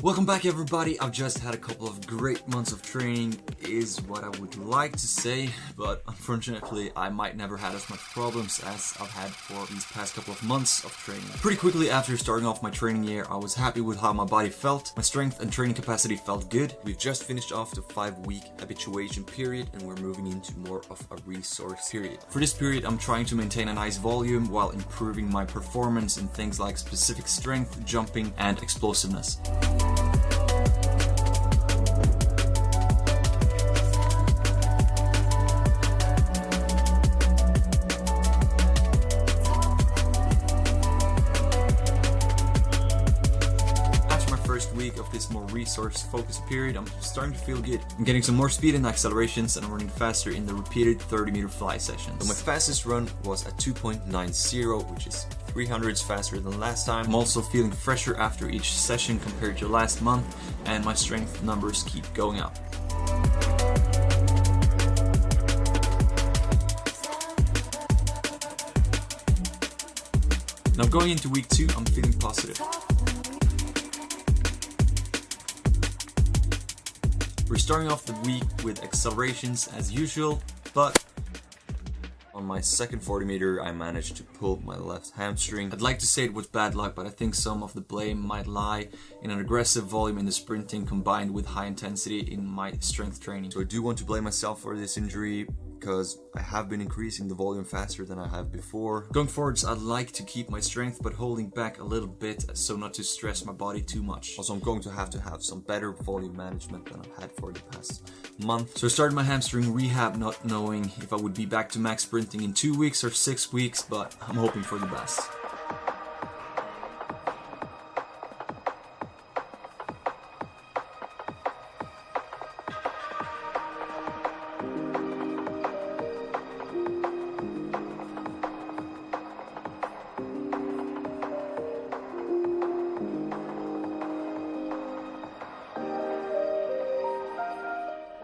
Welcome back everybody. I've just had a couple of great months of training is what I would like to say, but unfortunately I might never have as much problems as I've had for these past couple of months of training. Pretty quickly after starting off my training year, I was happy with how my body felt. My strength and training capacity felt good. We've just finished off the 5-week habituation period and we're moving into more of a resource period. For this period, I'm trying to maintain a nice volume while improving my performance in things like specific strength, jumping, and explosiveness. Week of this more resource focused period, I'm starting to feel good. I'm getting some more speed in accelerations and I'm running faster in the repeated 30-meter fly sessions. So my fastest run was at 2.90, which is 300s faster than last time. I'm also feeling fresher after each session compared to last month, and my strength numbers keep going up. Now going into week 2, I'm feeling positive. We're starting off the week with accelerations as usual, but on my second 40 meter I managed to pull my left hamstring. I'd like to say it was bad luck, but I think some of the blame might lie in an aggressive volume in the sprinting combined with high intensity in my strength training. So I do want to blame myself for this injury, because I have been increasing the volume faster than I have before. Going forwards, I'd like to keep my strength, but holding back a little bit so not to stress my body too much. Also, I'm going to have some better volume management than I've had for the past month. So I started my hamstring rehab not knowing if I would be back to max sprinting in 2 weeks or 6 weeks, but I'm hoping for the best.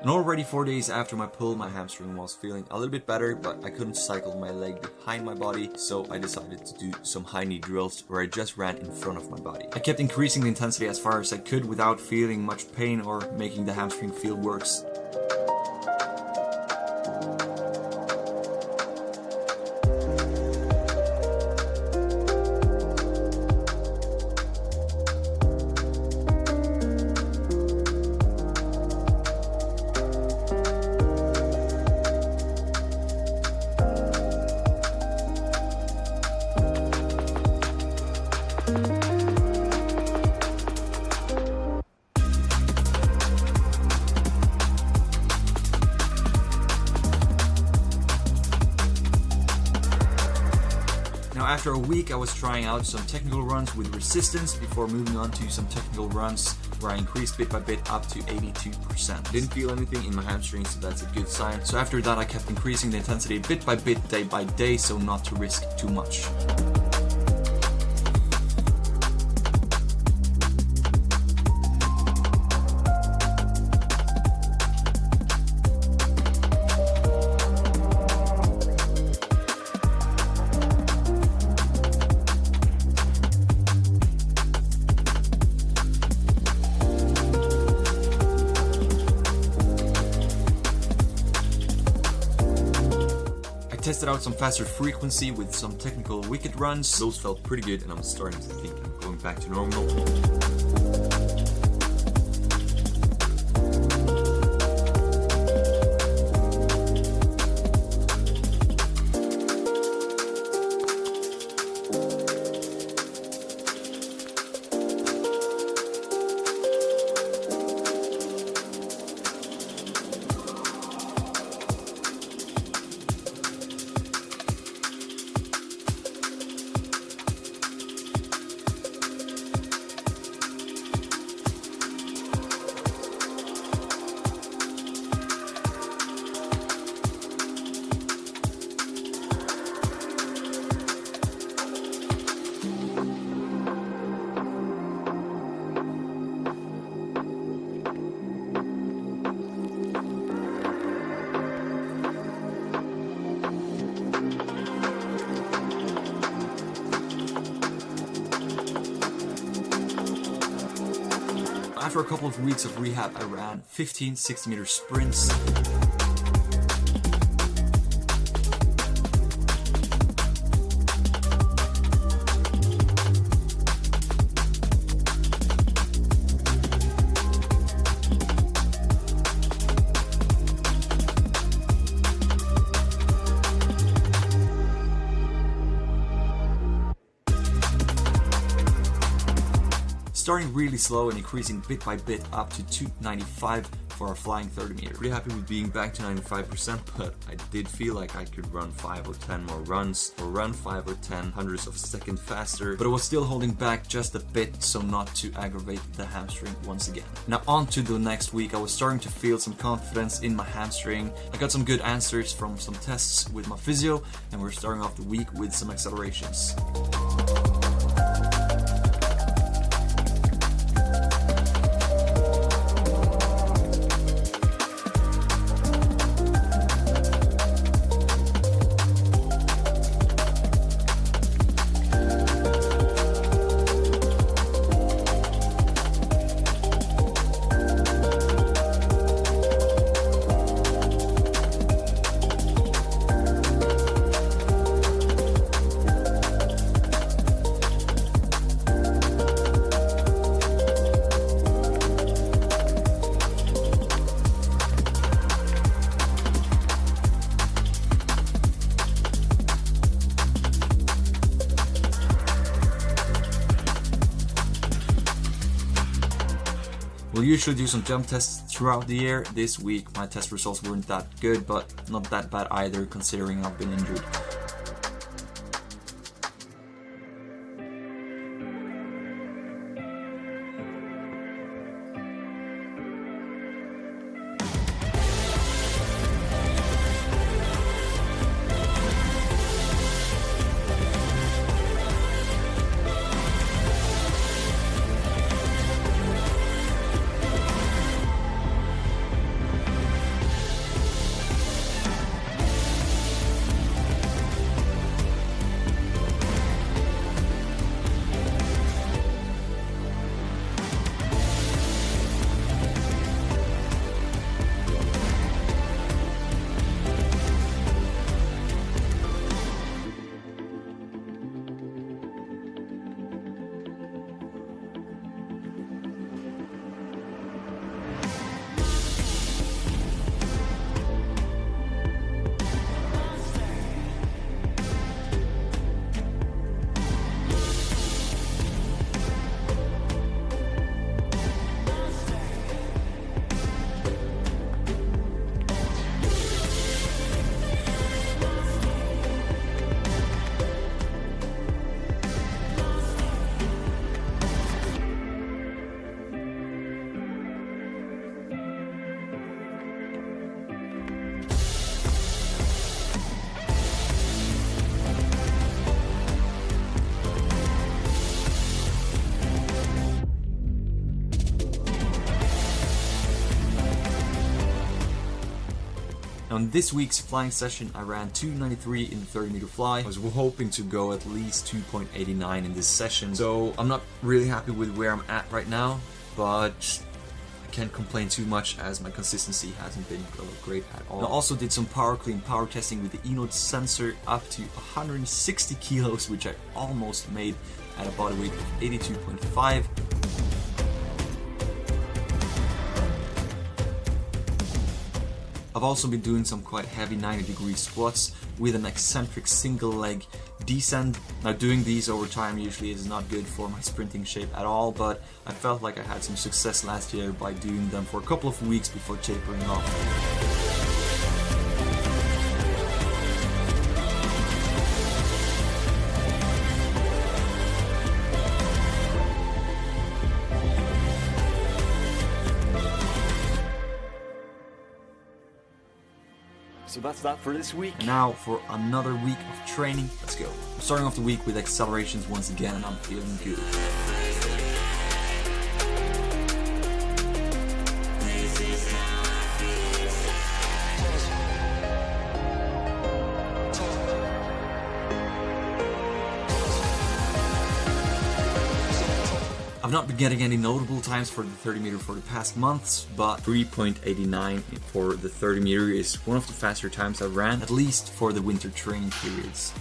And already 4 days after my pull, my hamstring was feeling a little bit better, but I couldn't cycle my leg behind my body, so I decided to do some high knee drills where I just ran in front of my body. I kept increasing the intensity as far as I could without feeling much pain or making the hamstring feel worse. Now after a week I was trying out some technical runs with resistance before moving on to some technical runs where I increased bit by bit up to 82%. Didn't feel anything in my hamstrings, so that's a good sign. So after that I kept increasing the intensity bit by bit, day by day, so not to risk too much. Tested out some faster frequency with some technical wicket runs. Those felt pretty good and I'm starting to think I'm going back to normal. after a couple of weeks of rehab, I ran 15 60-meter sprints. Starting really slow and increasing bit by bit up to 295 for a flying 30 meter. Pretty happy with being back to 95%, but I did feel like I could run 5 or 10 more runs, or run 5 or 10 hundredths of a second faster, but I was still holding back just a bit so not to aggravate the hamstring once again. Now on to the next week, I was starting to feel some confidence in my hamstring. I got some good answers from some tests with my physio, and we're starting off the week with some accelerations. We'll usually do some jump tests throughout the year. This week my test results weren't that good, but not that bad either considering I've been injured. On this week's flying session, I ran 293 in the 30-meter fly. I was hoping to go at least 2.89 in this session, so I'm not really happy with where I'm at right now, but I can't complain too much as my consistency hasn't been great at all. I also did some power clean power testing with the Enode sensor up to 160 kilos, which I almost made at a body weight of 82.5. I've also been doing some quite heavy 90-degree squats with an eccentric single leg descent. Now doing these over time usually is not good for my sprinting shape at all, but I felt like I had some success last year by doing them for a couple of weeks before tapering off. So that's that for this week. And now for another week of training. Let's go. I'm starting off the week with accelerations once again, and I'm feeling good. I've not been getting any notable times for the 30 meter for the past months, but 3.89 for the 30 meter is one of the faster times I've ran, at least for the winter training periods.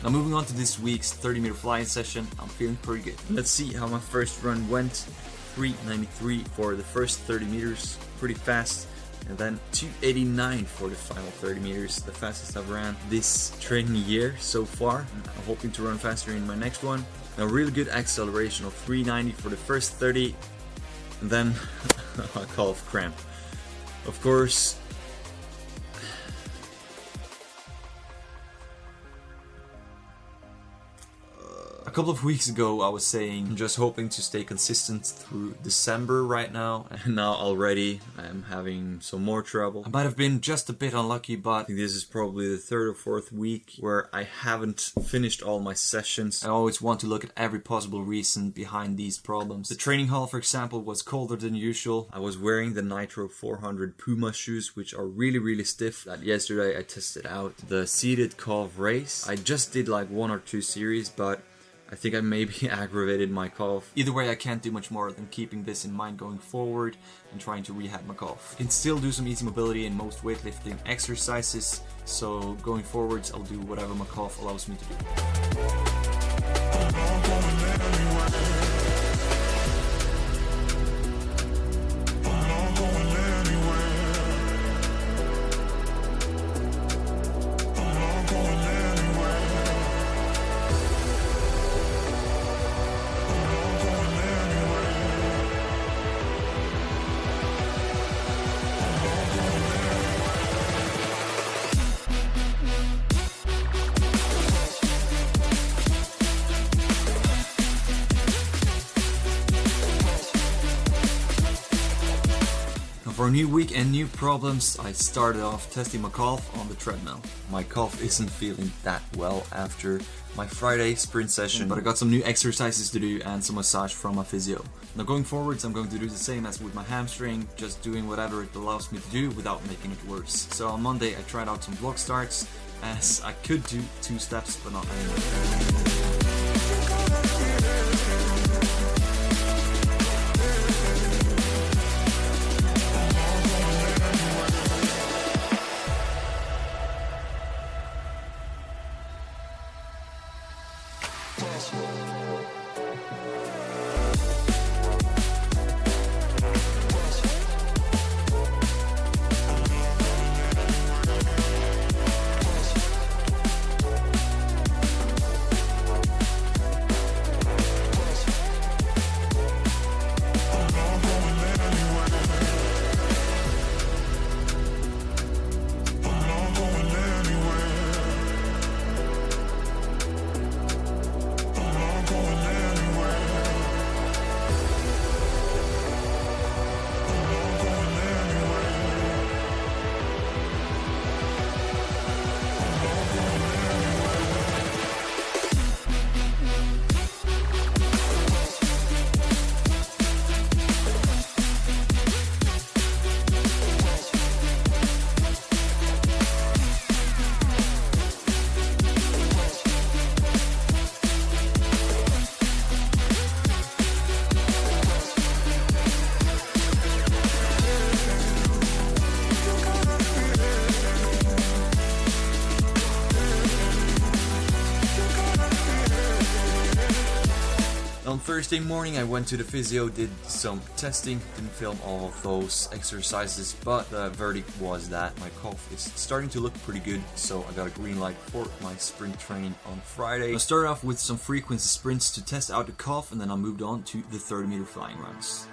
Now moving on to this week's 30 meter flying session, I'm feeling pretty good. Let's see how my first run went. 3:93 for the first 30 meters, pretty fast. And then 2:89 for the final 30 meters, the fastest I've ran this training year so far. I'm hoping to run faster in my next one. A really good acceleration of 3:90 for the first 30, and then a calf cramp. Of course, a couple of weeks ago I was saying I'm just hoping to stay consistent through December right now, and now already I'm having some more trouble. I might have been just a bit unlucky, but I think this is probably the third or fourth week where I haven't finished all my sessions. I always want to look at every possible reason behind these problems. The training hall, for example, was colder than usual. I was wearing the Nitro 400 Puma shoes, which are really stiff. That yesterday I tested out. The seated calf raise, I just did like 1 or 2 series, but I think I maybe aggravated my calf. Either way, I can't do much more than keeping this in mind going forward and trying to rehab my calf. I can still do some easy mobility in most weightlifting exercises, so going forwards I'll do whatever my calf allows me to do. For a new week and new problems, I started off testing my calf on the treadmill. My calf isn't feeling that well after my Friday sprint session, but I got some new exercises to do and some massage from my physio. Now going forwards, I'm going to do the same as with my hamstring, just doing whatever it allows me to do without making it worse. So on Monday I tried out some block starts, as I could do 2 steps, but not anymore. On Thursday morning I went to the physio, did some testing, didn't film all of those exercises, but the verdict was that my calf is starting to look pretty good, so I got a green light for my sprint training on Friday. I started off with some frequency sprints to test out the calf, and then I moved on to the 30-meter flying runs.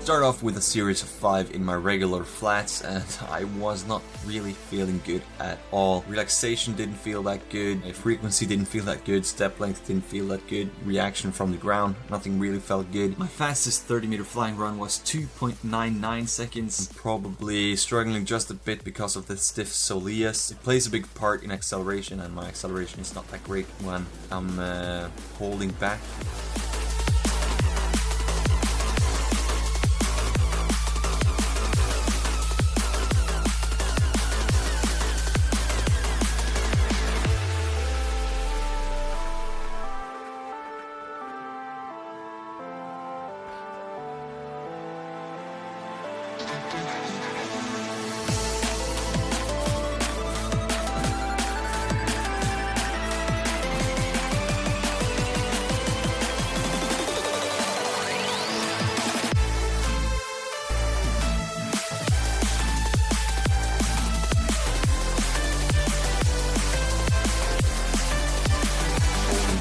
Start off with a series of 5 in my regular flats, and I was not really feeling good at all. Relaxation didn't feel that good, my frequency didn't feel that good, step length didn't feel that good, reaction from the ground, nothing really felt good. My fastest 30-meter flying run was 2.99 seconds. I'm probably struggling just a bit because of the stiff soleus. It plays a big part in acceleration, and my acceleration is not that great when I'm holding back.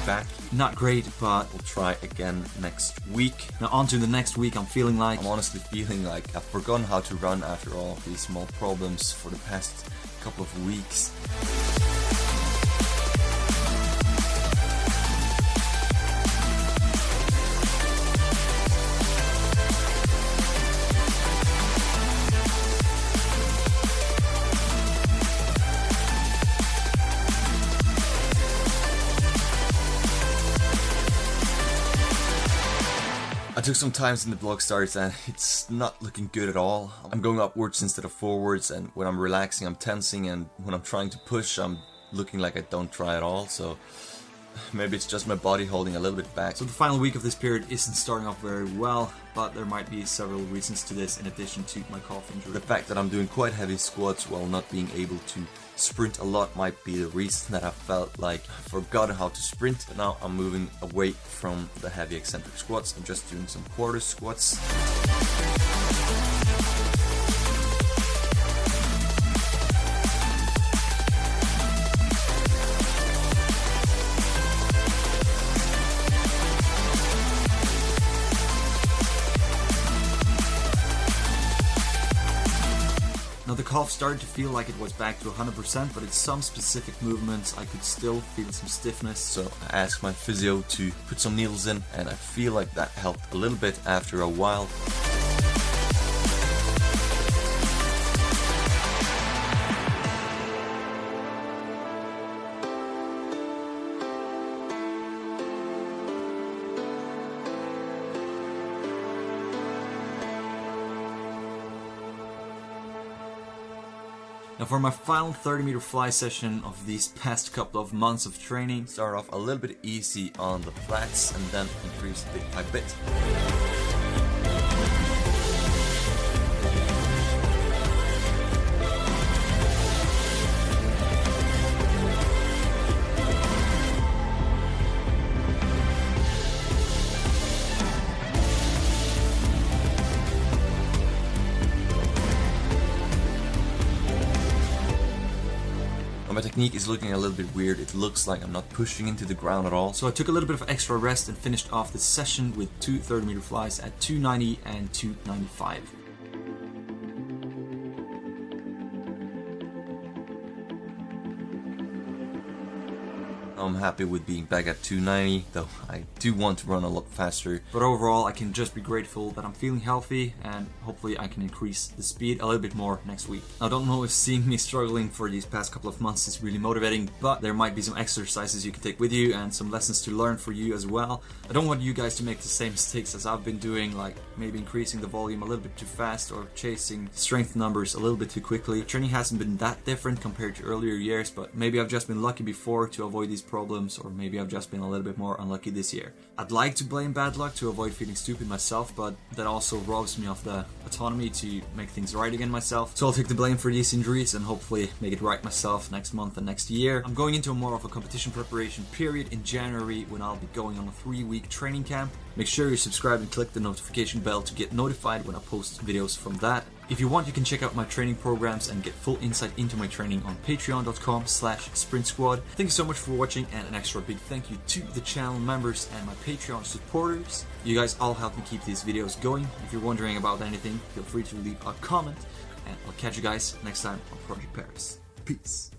Back. Not great, but we'll try again next week. Now on to the next week. I'm honestly feeling like I've forgotten how to run after all of these small problems for the past couple of weeks. I took some times in the block starts and it's not looking good at all. I'm going upwards instead of forwards, and when I'm relaxing I'm tensing, and when I'm trying to push I'm looking like I don't try at all, so maybe it's just my body holding a little bit back. So the final week of this period isn't starting off very well, but there might be several reasons to this in addition to my calf injury. The fact that I'm doing quite heavy squats while not being able to sprint a lot might be the reason that I felt like I forgot how to sprint. But now I'm moving away from the heavy eccentric squats. I'm just doing some quarter squats. Now the calf started to feel like it was back to 100%, but in some specific movements I could still feel some stiffness. So I asked my physio to put some needles in, and I feel like that helped a little bit after a while. Now for my final 30-meter fly session of these past couple of months of training, start off a little bit easy on the flats and then increase bit by bit. My technique is looking a little bit weird. It looks like I'm not pushing into the ground at all. So I took a little bit of extra rest and finished off this session with 2 30-meter flies at 290 and 295. I'm happy with being back at 290, though I do want to run a lot faster. But overall, I can just be grateful that I'm feeling healthy, and hopefully I can increase the speed a little bit more next week. I don't know if seeing me struggling for these past couple of months is really motivating, but there might be some exercises you can take with you and some lessons to learn for you as well. I don't want you guys to make the same mistakes as I've been doing, like maybe increasing the volume a little bit too fast or chasing strength numbers a little bit too quickly. Training hasn't been that different compared to earlier years, but maybe I've just been lucky before to avoid these problems, or maybe I've just been a little bit more unlucky this year. I'd like to blame bad luck to avoid feeling stupid myself, but that also robs me of the autonomy to make things right again myself. So I'll take the blame for these injuries and hopefully make it right myself next month and next year. I'm going into more of a competition preparation period in January when I'll be going on a 3-week training camp. Make sure you subscribe and click the notification bell to get notified when I post videos from that. If you want, you can check out my training programs and get full insight into my training on patreon.com/sprintsquad. Thank you so much for watching, and an extra big thank you to the channel members and my Patreon supporters. You guys all help me keep these videos going. If you're wondering about anything, feel free to leave a comment, and I'll catch you guys next time on Project Paris. Peace.